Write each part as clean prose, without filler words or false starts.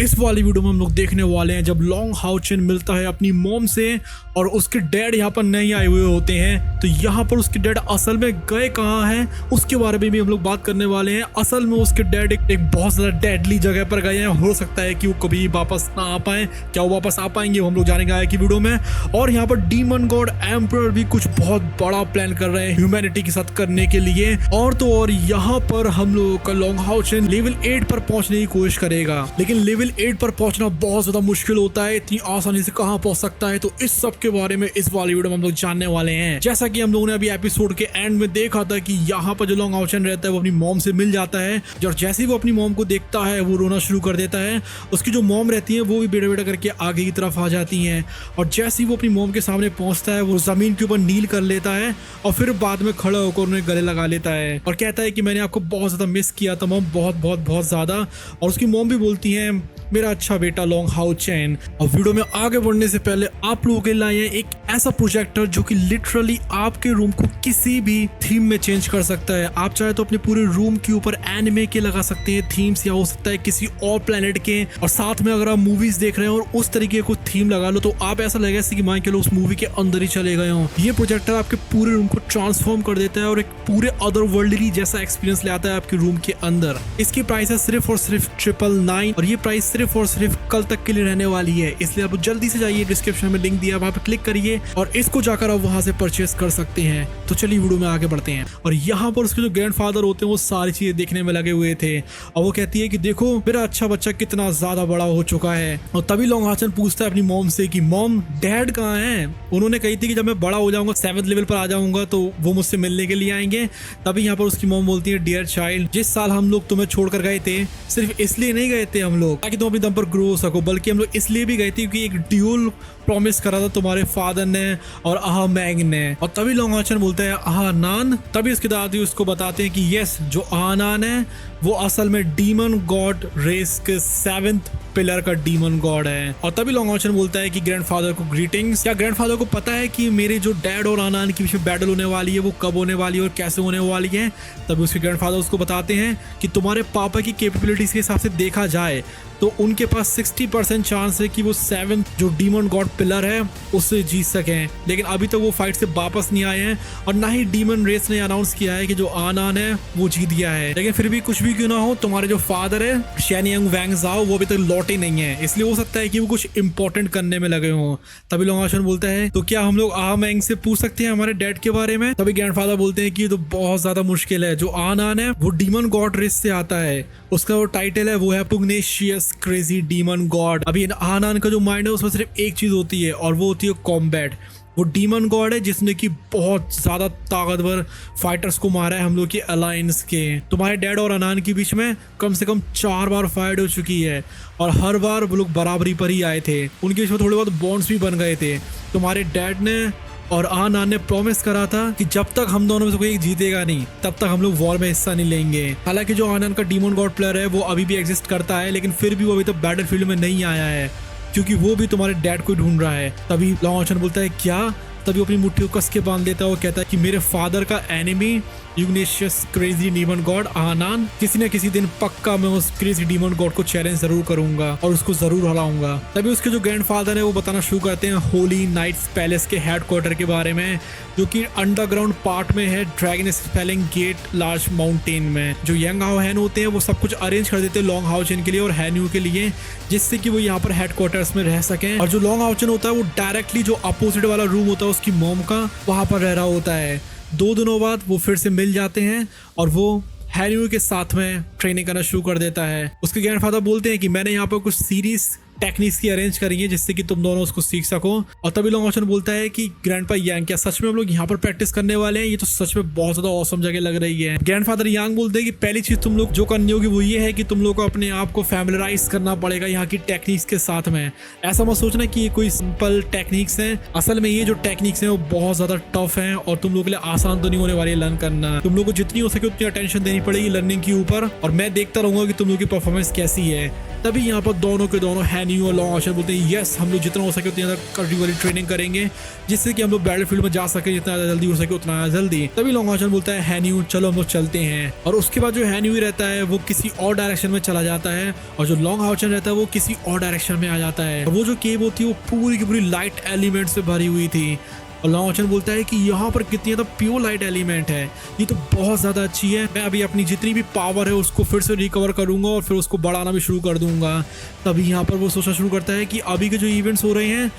इस वाली वीडियो में हम लोग देखने वाले हैं जब लॉन्ग हाउ चेन मिलता है अपनी मॉम से और उसके डैड यहाँ पर नहीं आए हुए होते हैं, तो यहाँ पर उसके डैड असल में गए कहाँ हैं उसके बारे में भी हम लोग बात करने वाले हैं। असल में उसके डैड एक बहुत ज्यादा डेडली जगह पर गए हैं, हो सकता है कि वो कभी वापस ना आ पाए। क्या वो वापस आ पाएंगे वो हम लोग जानेंगे आए की वीडियो में। और यहाँ पर डीमन गॉड एम्परर भी कुछ बहुत बड़ा प्लान कर रहे हैं ह्यूमैनिटी के साथ करने के लिए। और तो और यहाँ पर हम लोगों का लॉन्ग हाउ चेन लेवल 8 पर पहुंचने की कोशिश करेगा, लेकिन लेवल 8 पर पहुंचना बहुत ज्यादा मुश्किल होता है। इतनी आसानी से कहां पहुंच सकता है, तो इस सब के बारे में इस वाली वीडियो में हम लोग जानने वाले हैं। जैसा कि हम लोगों ने अभी एपिसोड के एंड में देखा था कि यहाँ पर जो लॉन्ग हाउ चेन रहता है वो अपनी मॉम से मिल जाता है, और जैसे ही वो अपनी मॉम को देखता है वो रोना शुरू कर देता है। उसकी जो मॉम रहती है वो भी बेटा बेटा करके आगे की तरफ आ जाती है, और जैसे ही वो अपनी मॉम के सामने पहुंचता है वो जमीन के ऊपर नील कर लेता है और फिर बाद में खड़ा होकर उन्हें गले लगा लेता है और कहता है कि मैंने आपको बहुत ज्यादा मिस किया था मॉम, बहुत बहुत बहुत ज्यादा। और उसकी मॉम भी बोलती है मेरा अच्छा बेटा लॉन्ग हाउ चेन। और वीडियो में आगे बढ़ने से पहले आप लोगों के लिए एक ऐसा प्रोजेक्टर जो कि लिटरली आपके रूम को किसी भी थीम में चेंज कर सकता है। आप चाहे तो अपने पूरे रूम के ऊपर एनिमे के लगा सकते हैं थीम्स, या हो सकता है किसी और प्लेनेट के, और साथ में अगर आप मूवीज देख रहे हैं और उस तरीके को थीम लगा लो तो आप ऐसा लगेगा कि मान के लो उस मूवी के अंदर ही चले गए हो। ये प्रोजेक्टर आपके पूरे रूम को ट्रांसफॉर्म कर देता है और एक पूरे अदर वर्ल्डली जैसा एक्सपीरियंस ले आता है आपके रूम के अंदर। इसकी प्राइस है सिर्फ और सिर्फ 999 और ये प्राइस सिर्फ और सिर्फ कल तक के लिए रहने वाली है, इसलिए आप जल्दी से जाइए, डिस्क्रिप्शन में लिंक दिया वहां पर क्लिक करिए और इसको जाकर आप वहां से परचेस कर सकते हैं। तो चलिए वीडियो में आगे बढ़ते हैं। और यहाँ पर उसके जो ग्रैंडफादर होते हैं वो सारी चीजें देखने में लगे हुए थे, और वो कहती है कि देखो मेरा अच्छा बच्चा कितना ज्यादा बड़ा हो चुका है। और तभी लॉन्ग हाउ चेन पूछता है अपनी मॉम से कि मॉम डैड कहाँ है। उन्होंने कही थी कि जब मैं बड़ा हो जाऊंगा 7th लेवल पर आ जाऊंगा तो वो मुझसे मिलने के लिए आएंगे। तभी यहाँ पर उसकी मॉम बोलती है डियर चाइल्ड, जिस साल हम लोग तुम्हें छोड़कर गए थे सिर्फ इसलिए नहीं गए थे हम लोग ताकि तुम अपने दम पर ग्रो हो सको, बल्कि हम लोग इसलिए भी गए थे क्योंकि एक ड्यूल प्रॉमिस करा था तुम्हारे फादर ने और आहा मैंग ने। और तभी लॉन्ग हाउ चेन बोलता है आहा नान। तभी उसके दादी उसको बताते हैं कि यस, जो आहा नान है वो असल में डीमन गॉड रेस के 7th पिलर का डीमन गॉड है। और तभी लॉन्ग हाउ चेन बोलता है कि ग्रैंडफादर को ग्रीटिंग्स। क्या ग्रैंडफादर को पता है कि मेरे जो डैड और आनान के बीच में बैटल होने वाली है वो कब होने वाली है और कैसे होने वाली है। तभी उसके ग्रैंडफादर उसको बताते हैं कि तुम्हारे पापा की कैपेबिलिटीज के हिसाब से देखा जाए तो उनके पास 60% चांस है कि वो 7th जो डीमन गॉड पिलर है उससे जीत सकें, लेकिन अभी तक वो फाइट से वापस नहीं आए हैं और ना ही डीमन रेस ने अनाउंस किया है कि जो आनान है वो जीत गया है। लेकिन फिर भी कुछ भी क्यों ना हो, तुम्हारे जो फादर है शेनियंग वैंग जाओ वो अभी तक लौटे नहीं है, इसलिए हो सकता है कि वो कुछ इंपॉर्टेंट करने में लगे हों। तभी लॉन्ग हाउ चेन बोलता है तो क्या हम लोग आहा मैंग से पूछ सकते हैं हमारे डैड के बारे में। तभी ग्रैंडफादर बोलते हैं कि ये तो बहुत ज्यादा मुश्किल है, जो आनान है वो डीमन गॉड रेस से आता है, उसका वो टाइटल है वो है पुग्नेशियस क्रेजी डीमन गॉड। अभी आनान का जो माइंड है उसमें सिर्फ एक चीज होती है और वो होती है कॉम्बैट। वो डीमन गॉड है जिसने कि बहुत ज्यादा ताकतवर फाइटर्स को मारा है हम लोग की अलायंस के। तुम्हारे डैड और अनान के बीच में कम से कम 4 बार फाइट हो चुकी है और हर बार वो लोग बराबरी पर ही आए थे, उनके बीच में थोड़े बहुत बॉन्ड्स भी बन गए थे। तुम्हारे डैड ने और आनान ने प्रॉमिस करा था कि जब तक हम दोनों में से कोई जीतेगा नहीं तब तक हम लोग वॉर में हिस्सा नहीं लेंगे। हालांकि जो आनान का डीमन गॉड प्लेयर है वो अभी भी एग्जिस्ट करता है, लेकिन फिर भी वो अभी तक बैटल फील्ड में नहीं आया है क्योंकि वो भी तुम्हारे डैड को ढूंढ रहा है। तभी लॉन्ग हाउ चेन बोलता है क्या। तभी अपनी मुट्ठी को कस के बांध लेता है और कहता है कि मेरे फादर का एनिमी यूग्नेशियस क्रेजी डीमन गॉड आनान, किसी न किसी दिन पक्का मैं उस क्रेजी डीमन गॉड को चैलेंज जरूर करूंगा और उसको जरूर हराऊंगा। तभी उसके जो ग्रैंडफादर है वो बताना शुरू करते हैं होली नाइट्स पैलेस के हेडक्वार्टर के बारे में, जो कि अंडरग्राउंड पार्ट में है dragon spelling gate large mountain में। जो यंग हाउ हैन होते हैं वो सब कुछ अरेंज कर देते हैं लॉन्ग हाउ चेन के लिए और हैन्यू के लिए, जिससे कि वो यहाँ पर हेडक्वार्टर्स में रह सकें। और जो लॉन्ग हाउ चेन होता है वो डायरेक्टली जो अपोजिट वाला रूम होता है उसकी मॉम का, वहां पर रह रहा होता है। 2 दिनों बाद वो फिर से मिल जाते हैं और वो हैन्यू के साथ में ट्रेनिंग करना शुरू कर देता है। उसके ग्रैंडफादर बोलते हैं कि मैंने यहाँ पर कुछ सीरीज टेक्निक्स की अरेंज करी है जिससे कि तुम दोनों उसको सीख सको। और तभी लॉन्ग हाउ चेन बोलता है कि ग्रैंडपा यांग, क्या सच में हम लोग यहाँ पर प्रैक्टिस करने वाले हैं? ये तो सच में बहुत ज्यादा ऑसम जगह लग रही है। ग्रैंडफादर यांग बोलते हैं कि पहली चीज तुम लोग जो करनी होगी वो ये है कि तुम लोग को अपने आप को फैमिलियराइज करना पड़ेगा यहाँ की टेक्निक्स के साथ में। ऐसा मत सोचना कि ये कोई सिंपल टेक्निक्स हैं, असल में ये जो टेक्निक्स हैं वो बहुत ज्यादा टफ हैं और तुम लोग के लिए आसान तो नहीं होने वाली है लर्न करना। तुम लोग को जितनी हो सके उतनी अटेंशन देनी पड़ेगी लर्निंग के ऊपर, और मैं देखता रहूंगा कि तुम लोग की परफॉर्मेंस कैसी है। तभी यहाँ पर दोनों के दोनों हैन्यू और लॉन्ग हाउचन बोलते हैं यस, हम लोग जितना हो सके उतनी ज़्यादा वाली ट्रेनिंग करेंगे जिससे कि हम लोग बैटलफील्ड में जा सके, जितना जल्दी हो सके उतना जल्दी। तभी लॉन्ग हाउचन बोलता है हैन्यू चलो हम लोग चलते हैं। और उसके बाद जो हैन्यू रहता है वो किसी और डायरेक्शन में चला जाता है और जो लॉन्ग हाउचन रहता है वो किसी और डायरेक्शन में आ जाता है। वो जो केव होती है वो पूरी की पूरी लाइट एलिमेंट से भरी हुई थी और लॉन्ग हाउचन बोलता है कि यहाँ पर कितनी ज़्यादा प्योर लाइट एलिमेंट है, ये तो बहुत ज़्यादा अच्छी है। मैं अभी अपनी जितनी भी पावर है उसको फिर से रिकवर करूँगा और फिर उसको बढ़ाना भी शुरू कर दूंगा। तभी यहाँ पर वो सोचना शुरू करता है कि अभी के जो इवेंट्स हो रहे हैं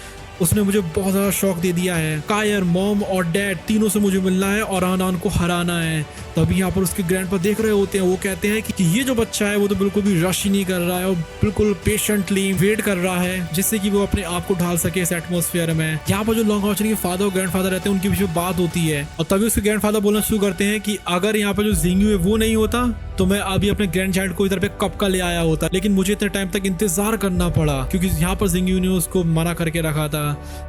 उसने मुझे बहुत ज़्यादा शौक दे दिया है। कायर, मॉम और डैड तीनों से मुझे मिलना है और आनान को हराना है। तभी यहाँ पर उसके ग्रैंडपा देख रहे होते हैं, वो कहते हैं कि ये जो बच्चा है वो तो बिल्कुल भी रश ही नहीं कर रहा है और बिल्कुल पेशेंटली वेट कर रहा है जिससे कि वो अपने आप को ढाल सके इस एटमॉस्फेयर में। यहाँ पर जो लॉन्ग हाउचन के फादर और ग्रैंडफादर रहते हैं उनके बीच में बात होती है और तभी उसके ग्रैंडफादर बोलना शुरू करते हैं कि अगर यहाँ पर जो जिंग्यू है वो नहीं होता तो मैं अभी अपने ग्रैंड चाइल्ड को इधर पे कब का ले आया होता, लेकिन मुझे इतने टाइम तक इंतजार करना पड़ा क्योंकि यहाँ पर जिंग्यू ने उसको मना करके रखा था।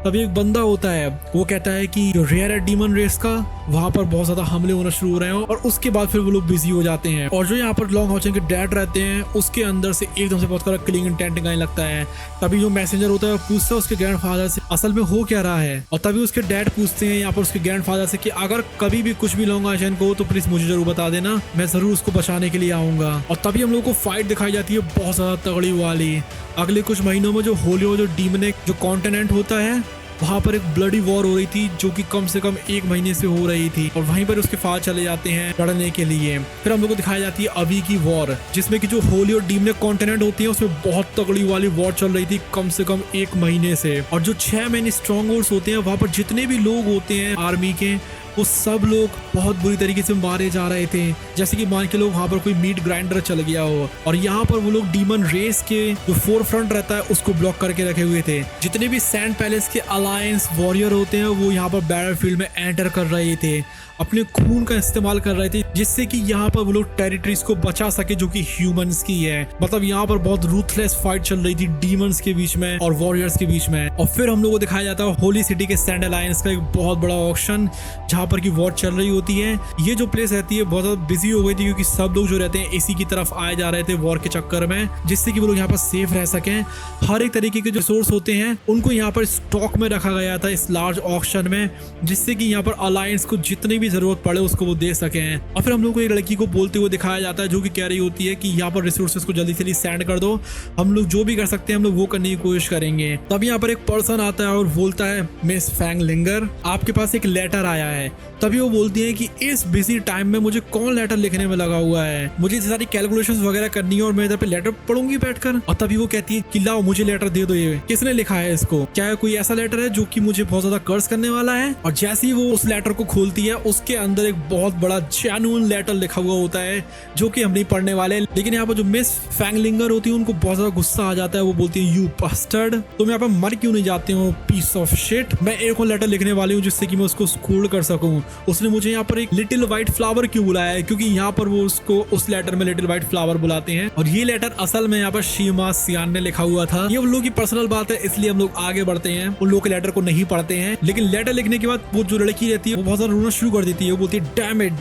तभी एक बंदा होता है वो कहता है कि जो रेयर है डीमन रेस का वहां पर बहुत ज्यादा हमले होना शुरू हो रहे हैं और उसके बाद फिर वो लोग बिजी हो जाते हैं। और जो यहाँ पर लॉन्ग हाउचन के डैड रहते हैं उसके अंदर से एकदम से बहुत सारा किलिंग इंटेंट गाने लगता है। तभी जो मैसेंजर होता है वो पूछता है उसके ग्रैंडफादर से असल में हो क्या रहा है और तभी उसके डैड पूछते हैं यहाँ पर उसके ग्रैंडफादर से कि अगर कभी भी कुछ भी लॉन्ग हाउचन को तो प्लीज मुझे जरूर बता देना, मैं जरूर उसको बचाने के लिए आऊंगा। और तभी हम लोग को फाइट दिखाई जाती है बहुत ज्यादा तगड़ी वाली। अगले कुछ महीनों में जो होलियो जो डीमनिक जो कॉन्टिनेंट होता है वहां पर एक ब्लडी वॉर हो रही थी जो कि कम से कम 1 महीने से हो रही थी और वहीं पर उसके फादर चले जाते हैं लड़ने के लिए। फिर हम लोग को दिखाई जाती है अभी की वॉर जिसमें कि जो होली और डीमनिक कॉन्टिनेंट होती है उसमें बहुत तगड़ी वाली वॉर चल रही थी कम से कम 1 महीने से। और जो 6 मेन स्ट्रॉन्ग होल्ड्स होते हैं वहां पर जितने भी लोग होते हैं आर्मी के वो सब लोग बहुत बुरी तरीके से मारे जा रहे थे, जैसे कि मान के लोग वहां पर कोई मीट ग्राइंडर चल गया हो। और यहाँ पर वो लोग डीमन रेस के जो फोर फ्रंट रहता है उसको ब्लॉक करके रखे हुए थे। जितने भी सैंड पैलेस के अलायंस वॉरियर होते हैं वो यहाँ पर बैटलफील्ड में एंटर कर रहे थे, अपने खून का इस्तेमाल कर रहे थे जिससे कि यहाँ पर वो लोग टेरिटरीज को बचा सके जो कि ह्यूमंस की है। मतलब यहाँ पर बहुत रूथलेस फाइट चल रही थी डीमंस के बीच में और वॉरियर्स के बीच में। और फिर हम लोगों को दिखाया जाता है होली सिटी के सैंड अलायंस का एक बहुत बड़ा ऑक्शन जहाँ पर की वॉर चल रही होती है। ये जो प्लेस रहती है बहुत ज्यादा बिजी हो गई थी क्योंकि सब लोग जो रहते हैं इसी की तरफ आए जा रहे थे वॉर के चक्कर में, जिससे कि वो लोग यहाँ पर सेफ रह सकें। हर एक तरीके के जो रिसोर्स होते हैं उनको यहाँ पर स्टॉक में रखा गया था इस लार्ज ऑक्शन में, जिससे कि यहाँ पर अलायंस को जितनी भी जरूरत पड़े उसको वो दे सकें। और फिर हम लोग को एक लड़की को बोलते हुए दिखाया जाता है जो कि कह रही होती है कि यहाँ पर रिसोर्सेज को जल्दी से सेंड कर दो, हम लोग जो भी कर सकते हैं हम लोग वो करने की कोशिश करेंगे। तब यहाँ पर एक पर्सन आता है और बोलता है मिस फैंगलिंगर आपके पास एक लेटर आया है। तभी वो बोलती है कि इस बिजी टाइम में मुझे कौन लेटर लिखने में लगा हुआ है, मुझे सारी कैलकुलेशंस वगैरह करनी है और मैं इधर पे लेटर पढ़ूंगी बैठकर। और तभी वो कहती है कि लाओ मुझे लेटर दे दो, ये किसने लिखा है इसको, क्या कोई ऐसा लेटर है जो कि मुझे बहुत ज्यादा कर्ज करने वाला है। और जैसे ही वो उस लेटर को खोलती है उसके अंदर एक बहुत बड़ा जेन्युइन लेटर लिखा हुआ होता है जो कि हम नहीं पढ़ने वाले। लेकिन यहाँ पर जो मिस फैंगलिंगर होती है उनको बहुत ज्यादा गुस्सा आ जाता है। वो बोलती है यू बस्टर्ड, तुम यहाँ पर मर क्यों नहीं जाते हो पीस ऑफ शिट, मैं एक और लेटर लिखने वाली हूँ जिससे कि मैं उसको स्कूल कर सकूं। उसने मुझे यहाँ पर एक लिटिल व्हाइट फ्लावर क्यों बुलाया है, क्योंकि यहाँ पर वो उसको उस लेटर में लिटिल व्हाइट फ्लावर बुलाते हैं। और ये लेटर असल में यहाँ पर शीमा सियान ने लिखा हुआ था। ये उन लोगों की पर्सनल बात है इसलिए हम लोग आगे बढ़ते हैं, उन लोगों के लेटर को नहीं पढ़ते हैं। लेकिन लेटर लिखने के बाद वो जो लड़की रहती है वो बहुत ज्यादा रोना शुरू कर देती है। वो बोलती है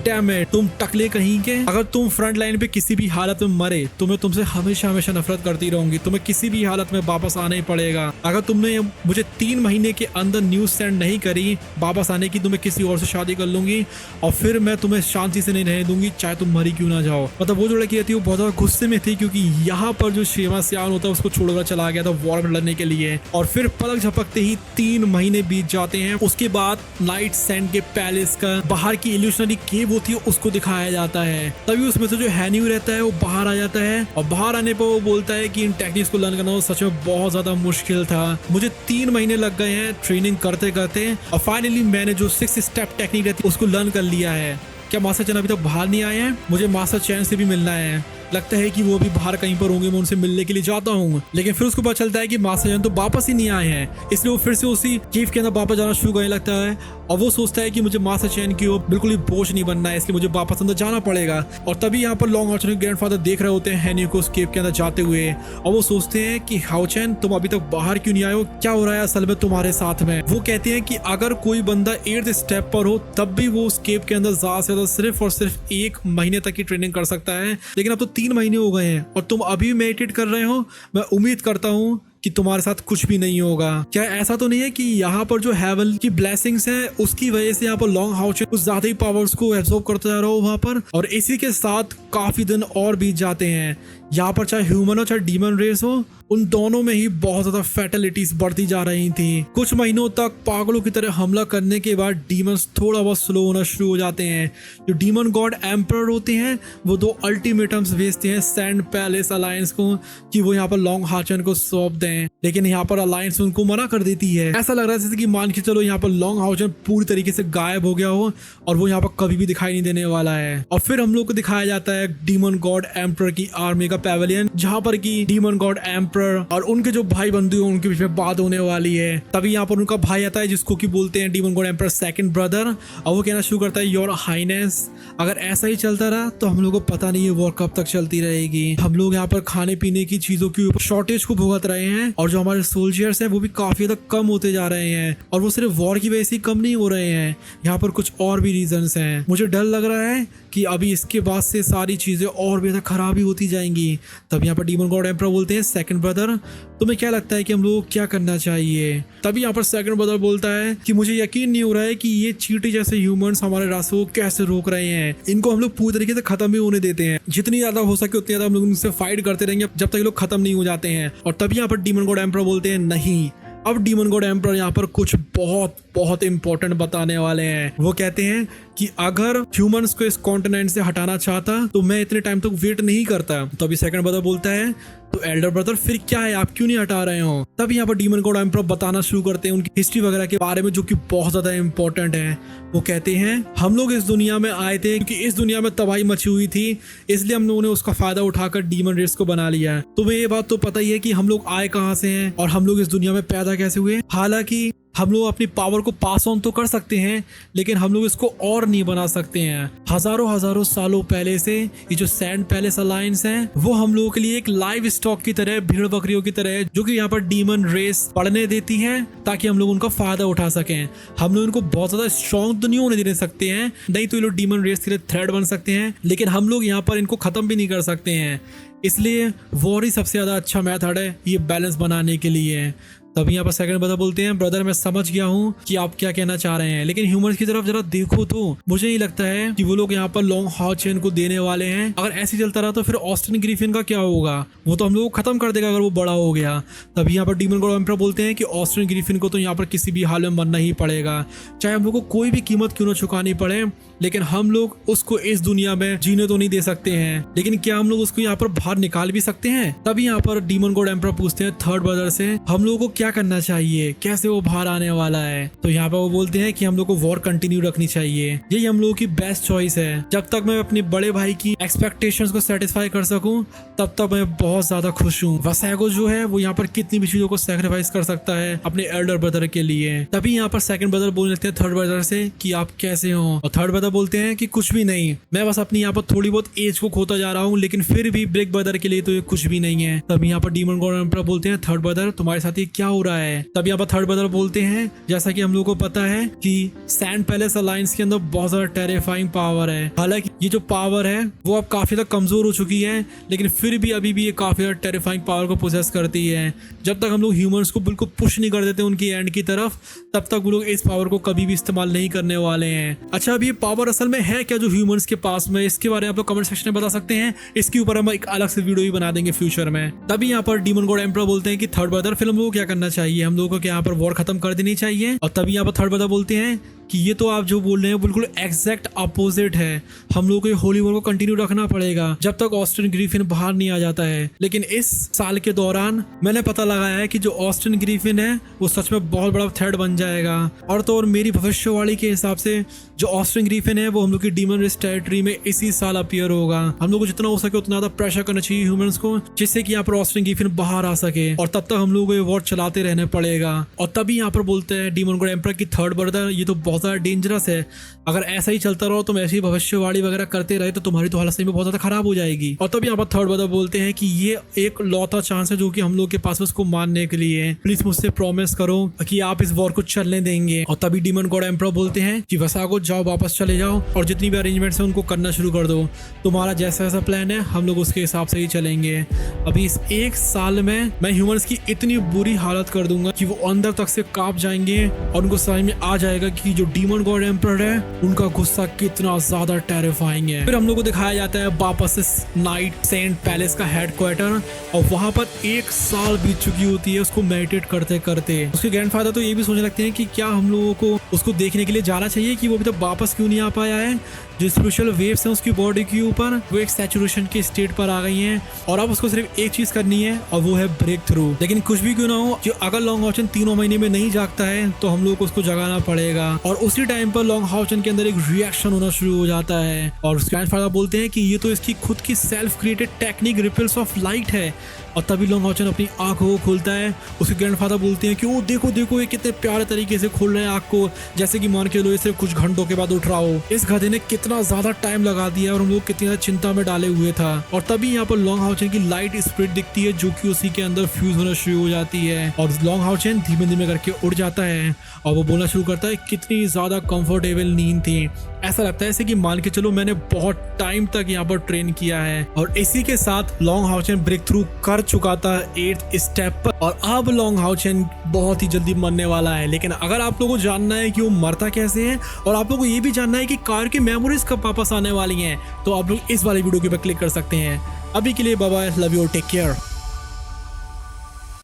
डैम इट तुम टकले कहीं के, अगर तुम फ्रंट लाइन पे किसी भी हालत में मरे तो मैं तुमसे हमेशा हमेशा नफरत करती रहूंगी, तुम्हें किसी भी हालत में वापस आना ही पड़ेगा। अगर तुमने मुझे 3 महीने के अंदर न्यूज सेंड नहीं करी वापस आने की तो मैं किसी और से शादी कर लूंगी और फिर मैं तुम्हें शांति से नहीं रहने दूंगी चाहे तुम मरी क्यों ना जाओ। मतलब वो जो लड़की रहती है वो बहुत ज्यादा गुस्से में थी क्योंकि यहाँ पर जो शीमा सियान होता है उसको छोड़कर चला गया था वॉर में लड़ने के लिए। और फिर पलक झपकते ही 3 महीने बीत जाते हैं। उसके बाद नाइट सैंड के पैलेस का बाहर की इल्यूशनरी केव होती है उसको दिखाया जाता है। तभी उसमें से जो हैन्यू रहता है वो बाहर आ जाता है और बाहर आने पर वो बोलता है कि इन टेक्निक्स को लर्न करना सच में बहुत ज्यादा मुश्किल था, मुझे 3 महीने लग गए हैं ट्रेनिंग करते करते और फाइनली मैंने जो 6 स्टेप टेक्निक रहती है उसको लर्न कर लिया है। क्या मास्टर चैन अभी तक बाहर नहीं आए हैं? मुझे मास्टर चैन से भी मिलना है, लगता है कि वो भी बाहर कहीं पर होंगे, मैं उनसे मिलने के लिए जाता हूँ। लेकिन फिर उसको पता चलता है कि मास्टर चैन तो वापस ही नहीं आए हैं, इसलिए वो फिर से उसी केव के अंदर वापस जाना शुरू करने लगता है और वो सोचता है कि मुझे मास्टर चैन की बिल्कुल ही बोझ नहीं बनना है, इसलिए मुझे वापस अंदर जाना पड़ेगा। और तभी यहाँ पर लॉन्ग हाउचन के ग्रैंडफादर देख रहे होते हैं हैन्यू को उस केव के अंदर जाते हुए और वो सोचते हैं कि हाउचन तुम अभी तक बाहर क्यों नहीं आए हो, क्या हो रहा है असल में तुम्हारे साथ में। वो कहते हैं कि अगर कोई बंदा 8th स्टेप पर हो तब भी वो उस केव के अंदर ज्यादा से ज्यादा सिर्फ और सिर्फ 1 महीने तक की ट्रेनिंग कर सकता है, लेकिन अब तो 3 महीने हो गए हैं और तुम अभी भी मेडिटेट कर रहे हो। मैं उम्मीद करता हूँ कि तुम्हारे साथ कुछ भी नहीं होगा। क्या ऐसा तो नहीं है कि यहाँ पर जो हेवन की ब्लेसिंग्स है उसकी वजह से यहाँ पर लॉन्ग हाउचेन कुछ ज्यादा ही पावर्स को एब्जॉर्ब करता जा रहा हो वहां पर, और इसी के साथ काफी दिन और बीत जाते हैं। यहाँ पर चाहे ह्यूमन हो चाहे डीमन रेस हो, उन दोनों में ही बहुत ज्यादा फैटेलिटीज बढ़ती जा रही थी। कुछ महीनों तक पागलों की तरह हमला करने के बाद डीमंस थोड़ा बहुत स्लो होना शुरू हो जाते हैं। जो डीमन गॉड एम्परर होते हैं वो 2 अल्टीमेटम्स भेजते हैं सैंड पैलेस अलायंस को कि वो यहाँ पर लॉन्ग हाचन को सौंप दें, लेकिन यहाँ पर अलायंस उनको मना कर देती है। ऐसा लग रहा है जैसे कि मान के चलो यहाँ पर लॉन्ग हाचन पूरी तरीके से गायब हो गया हो और वो यहाँ पर कभी भी दिखाई नहीं देने वाला है। और फिर हम लोग को दिखाया जाता है डीमन गॉड एम्परर की आर्मी का पैवेलियन, जहाँ पर की डीमन गॉड एम्परर और उनके जो भाई बंधु हैं उनके बीच में बात होने वाली है। तभी यहाँ पर उनका भाई आता है जिसको कि बोलते हैं demon God emperor second brother, और वो कहना शुरू करता है योर हाइनेस, अगर ऐसा ही चलता रहा तो हम लोग को पता नहीं है वॉर कब तक चलती रहेगी। हम लोग यहाँ पर खाने पीने की चीजों की शॉर्टेज को भुगत रहे हैं और जो हमारे सोल्जर्स हैं वो भी काफी ज्यादा कम होते जा रहे हैं, और वो सिर्फ वॉर की वजह से कम नहीं हो रहे हैं, यहाँ पर कुछ और भी रीजंस हैं। मुझे डर लग रहा है कि अभी इसके बाद से सारी चीजें और भी ज्यादा खराब ही होती जाएंगी। तब यहाँ पर डीमन गॉड एम्परर बोलते हैं सेकंड ब्रदर, तुम्हें क्या लगता है कि हम लोग को क्या करना चाहिए? तभी यहाँ पर सेकंड ब्रदर बोलता है कि मुझे यकीन नहीं हो रहा है कि ये चींटी जैसे ह्यूमंस हमारे रास्ते को कैसे रोक रहे हैं। इनको हम लोग पूरी तरीके से खत्म भी होने देते हैं, जितनी ज्यादा हो सके उतनी ज्यादा हम लोग उनसे फाइट करते रहेंगे जब तक ये लोग खत्म नहीं हो जाते हैं। और तभी यहाँ पर डीमन गॉड एम्परर बोलते हैं नहीं, अब डीमन गॉड एम्परर यहाँ पर कुछ बहुत बहुत इंपॉर्टेंट बताने वाले हैं। वो कहते हैं कि अगर ह्यूमंस को इस कॉन्टिनेंट से हटाना चाहता तो मैं इतने टाइम तक वेट नहीं करता। तो अभी सेकंड ब्रदर बोलता है तो एल्डर ब्रदर फिर क्या है, आप क्यों नहीं हटा रहे हो? तब यहाँ पर डीमन गॉड एम्परर बताना शुरू करते हैं उनकी हिस्ट्री वगैरह के बारे में जो कि बहुत ज्यादा इंपॉर्टेंट है। वो कहते हैं हम लोग इस दुनिया में आए थे क्योंकि इस दुनिया में तबाही मची हुई थी, इसलिए हम लोगों ने उसका फायदा उठाकर डीमन रेस को बना लिया। तुम्हें ये बात तो पता ही है कि हम लोग आए कहाँ से हैं और हम लोग इस दुनिया में पैदा कैसे हुए। हालांकि हम लोग अपनी पावर को पास ऑन तो कर सकते हैं, लेकिन हम लोग इसको और नहीं बना सकते हैं। हजारों सालों पहले से ये जो सैंड पैलेस अलायंस है वो हम लोगों के लिए एक लाइव स्टॉक की तरह, भेड़ बकरियों की तरह है, जो कि यहाँ पर डीमन रेस पढ़ने देती है ताकि हम लोग उनका फायदा उठा सकें। हम लोग उनको बहुत ज्यादा स्ट्रॉन्ग तो नहीं होने दे सकते हैं, नहीं तो ये लोग डीमन रेस के लिए थ्रेट बन सकते हैं, लेकिन हम लोग यहाँ पर इनको खत्म भी नहीं कर सकते हैं। इसलिए वॉर ही सबसे ज्यादा अच्छा मेथड है ये बैलेंस बनाने के लिए। तभी यहाँ पर सेकंड ब्रदर बोलते हैं ब्रदर मैं समझ गया हूँ कि आप क्या कहना चाह रहे हैं, लेकिन ह्यूमंस की तरफ जरा देखो तो मुझे नहीं लगता है कि वो लोग यहाँ पर लॉन्ग हाउचेन को देने वाले हैं। अगर ऐसे चलता रहा तो फिर ऑस्टिन ग्रिफिन का क्या होगा? वो तो हम लोग को खत्म कर देगा अगर वो बड़ा हो गया। तभी यहाँ पर डीमन गॉड एम्परर बोलते हैं कि ऑस्टिन ग्रिफिन को तो यहाँ पर किसी भी हाल में मरना ही पड़ेगा, चाहे हम लोग को कोई भी कीमत क्यों ना चुकानी पड़े, लेकिन हम लोग उसको इस दुनिया में जीने तो नहीं दे सकते हैं, लेकिन क्या हम लोग उसको यहाँ पर बाहर निकाल भी सकते हैं? तभी यहाँ पर डीमन गॉड एम्परर पूछते हैं थर्ड ब्रदर से हम लोगों को क्या करना चाहिए, कैसे वो बाहर आने वाला है? तो यहाँ पर वो बोलते हैं कि हम लोग को वॉर कंटिन्यू रखनी चाहिए, यही हम लोगों की बेस्ट चॉइस है। जब तक मैं अपने बड़े भाई की एक्सपेक्टेशंस को सेटिस्फाई कर सकूं तब तक मैं बहुत ज्यादा खुश हूँ। वसैगो जो है वो यहाँ पर कितनी भी चीजों को सेक्रीफाइस कर सकता है अपने एल्डर ब्रदर के लिए। तभी यहाँ पर सेकंड ब्रदर बोल लेते हैं थर्ड ब्रदर से कि आप कैसे हो, और थर्ड ब्रदर बोलते हैं कि कुछ भी नहीं, मैं बस अपनी यहाँ पर थोड़ी बहुत एज को खोता जा रहा हूँ, लेकिन फिर भी बिग ब्रदर के लिए तो ये कुछ भी नहीं है। तभी यहाँ पर डीमन गॉड एम्परर बोलते हैं थर्ड ब्रदर तुम्हारे साथ ये क्या हो रहा है? तब यहाँ पर थर्ड ब्रदर बोलते हैं जैसा कि हम लोग को पता है कि सैंड पैलेस अलायंस के अंदर बहुत ज्यादा टेरिफाइंग पावर है। हालांकि ये जो पावर है वो अब काफी ज्यादा कमजोर हो चुकी है, लेकिन फिर भी अभी भी ये काफी ज्यादा टेरिफाइंग पावर को पोजेस करती है। जब तक हम लोग ह्यूमंस को बिल्कुल पुश नहीं कर देते उनकी एंड की तरफ, तब तक वो लोग इस पावर को कभी भी इस्तेमाल नहीं करने वाले हैं। अच्छा, अब ये पावर असल में है क्या जो ह्यूमंस के पास में? इसके बारे में आप लोग कमेंट सेक्शन में बता सकते हैं। इसके ऊपर हम एक अलग से वीडियो भी बना देंगे फ्यूचर में। तभी यहाँ पर डीमन गॉड एम्परर बोलते हैं कि थर्ड ब्रदर फिर हम लोग को क्या करना चाहिए, हम लोगों को यहाँ पर वॉर खत्म कर देनी चाहिए। और तभी यहाँ पर थर्ड ब्रदर बोलते हैं कि ये तो आप जो बोल रहे हैं बिल्कुल एग्जैक्ट अपोजिट है, हम लोगों को होली वॉर को कंटिन्यू रखना पड़ेगा जब तक ऑस्टिन ग्रिफिन बाहर नहीं आ जाता है। लेकिन इस साल के दौरान मैंने पता लगाया है कि जो ऑस्टिन ग्रिफिन है वो सच में बहुत बड़ा थ्रेट बन जाएगा, और तो और मेरी भविष्यवाणी के हिसाब से जो ऑस्टिन ग्रिफिन है वो हम लोग की डीमन रेस टेरिटरी में इसी साल अपीयर होगा। हम लोग को जितना हो सके उतना ज्यादा प्रेशर करना चाहिए ह्यूमंस को, जिससे कि यहाँ पर ऑस्टिन ग्रिफिन बाहर आ सके, और तब तक हम लोग को ये वॉर चलाते रहने पड़ेगा। और तभी यहाँ पर बोलते हैं डीमन गॉड एम्परर की थर्ड ब्रदर ये तो बहुत ज़्यादा डेंजरस है। अगर ऐसा ही चलता रहो, तुम ऐसी भविष्यवाणी वगैरह करते रहे तो तुम्हारी तो हालत सही में बहुत ज़्यादा खराब हो जाएगी। और तभी यहाँ पर थर्ड ब्रदर बोलते हैं कि ये एक लौता चांस है जो कि हम लोग के पास उसको मारने के लिए है, प्लीज मुझसे प्रॉमिस करो कि आप इस वॉर को चलने देंगे। और तभी डीमन गॉड एम्परर बोलते हैं कि वसागो जाओ, वापस चले जाओ और जितनी भी अरेंजमेंट्स है उनको करना शुरू कर दो। तुम्हारा जैसा जैसा प्लान है हम लोग उसके हिसाब से ही चलेंगे। अभी इस 1 साल में मैं ह्यूमंस की इतनी बुरी हालत कर दूंगा कि वो अंदर तक से कांप जाएंगे और उनको समझ में आ जाएगा कि जो डीमन गॉड एम्परर है उनका गुस्सा कितना ज्यादा टेरिफाइंग है। फिर हम लोग को दिखाया जाता है वापस इस नाइट सेंट पैलेस का हेडक्वार्टर, और वहां पर 1 साल बीत चुकी होती है उसको मेडिटेट करते करते। उसके ग्रैंडफादर तो ये भी सोचने लगते हैं कि क्या हम लोगों को उसको देखने के लिए जाना चाहिए कि वो अभी तक वापस क्यों नहीं आ पाया है। जो स्पेशल वेव्स हैं उसकी बॉडी के ऊपर वो एक सैचुरेशन के स्टेट पर आ गई हैं और अब उसको सिर्फ एक चीज करनी है और वो है ब्रेक थ्रू। लेकिन कुछ भी क्यों ना हो, जो अगर लॉन्ग हाउचन 3 महीने में नहीं जागता है तो हम लोग को उसको जगाना पड़ेगा। और उसी टाइम पर लॉन्ग हाउचन के अंदर एक रिएक्शन होना शुरू हो जाता है और उसके ग्रैंडफादर बोलते हैं कि ये तो इसकी खुद की self created technique ripples of light है। और तभी लॉन्ग हाउचन अपनी आंखों को खोलता है। उसके ग्रैंडफादर बोलते हैं कि ओ देखो देखो ये कितने प्यारे तरीके से खोल रहे हैं आंख को, जैसे कि मान के लो ये सिर्फ कुछ घंटों के बाद उठ रहा हो। इस गधे ने कितना ज्यादा टाइम लगा दिया और हम लोग कितनी ज्यादा चिंता में डाले हुए था। और तभी यहाँ पर लॉन्ग हाउचन की लाइट स्प्रिट दिखती है जो कि उसी के अंदर फ्यूज होना शुरू हो जाती है और लॉन्ग हाउचन धीमे धीमे करके उड़ जाता है और वो बोलना शुरू करता है कितनी ज्यादा कंफर्टेबल नींद थी। ऐसा लगता है जैसे कि मान के चलो मैंने बहुत टाइम तक यहाँ पर ट्रेन किया है। और इसी के साथ लॉन्ग हाउचन ब्रेक थ्रू कर चुका था 8th स्टेप पर और अब लॉन्ग हाउचन बहुत ही जल्दी मरने वाला है। लेकिन अगर आप लोगों को जानना है कि वो मरता कैसे है और आप लोगों को ये भी जानना है कि कार की मेमोरीज कब वापस आने वाली हैं, तो आप लोग इस वाली वीडियो के ऊपर क्लिक कर सकते हैं। अभी के लिए bye bye, love you, take care.